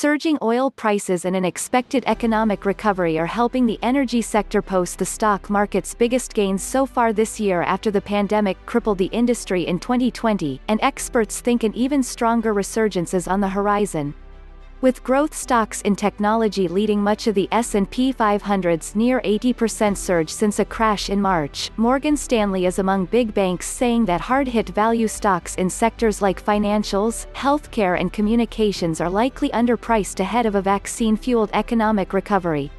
Surging oil prices and an expected economic recovery are helping the energy sector post the stock market's biggest gains so far this year after the pandemic crippled the industry in 2020, and experts think an even stronger resurgence is on the horizon. With growth stocks in technology leading much of the S&P 500's near 80% surge since a crash in March, Morgan Stanley is among big banks saying that hard-hit value stocks in sectors like financials, healthcare and communications are likely underpriced ahead of a vaccine-fueled economic recovery.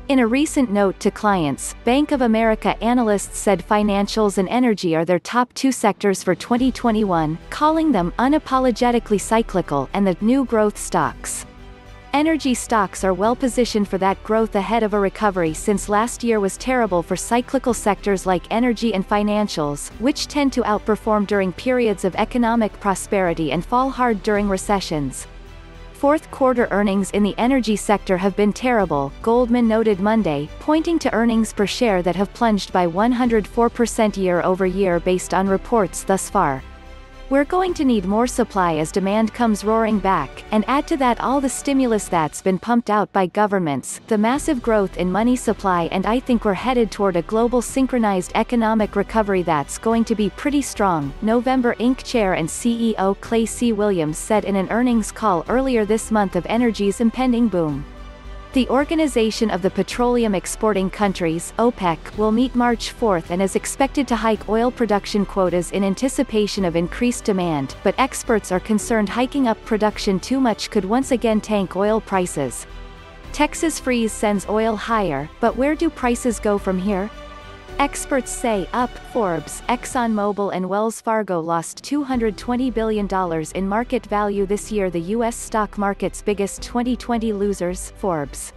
In a recent note to clients, Bank of America analysts said financials and energy are their top two sectors for 2021, calling them unapologetically cyclical and the new growth stocks. Energy stocks are well positioned for that growth ahead of a recovery since last year was terrible for cyclical sectors like energy and financials, which tend to outperform during periods of economic prosperity and fall hard during recessions. Fourth quarter earnings in the energy sector have been terrible, Goldman noted Monday, pointing to earnings per share that have plunged by 104% year-over-year based on reports thus far. We're going to need more supply as demand comes roaring back, and add to that all the stimulus that's been pumped out by governments, the massive growth in money supply, and I think we're headed toward a global synchronized economic recovery that's going to be pretty strong, November Inc. Chair and CEO Clay C. Williams said in an earnings call earlier this month of energy's impending boom. The Organization of the Petroleum Exporting Countries, OPEC, will meet March 4 and is expected to hike oil production quotas in anticipation of increased demand, but experts are concerned hiking up production too much could once again tank oil prices. Texas freeze sends oil higher, but where do prices go from here? Experts say up. Forbes, Exxon Mobil and Wells Fargo lost $220 billion in market value this year, the U.S. stock market's biggest 2020 losers. Forbes.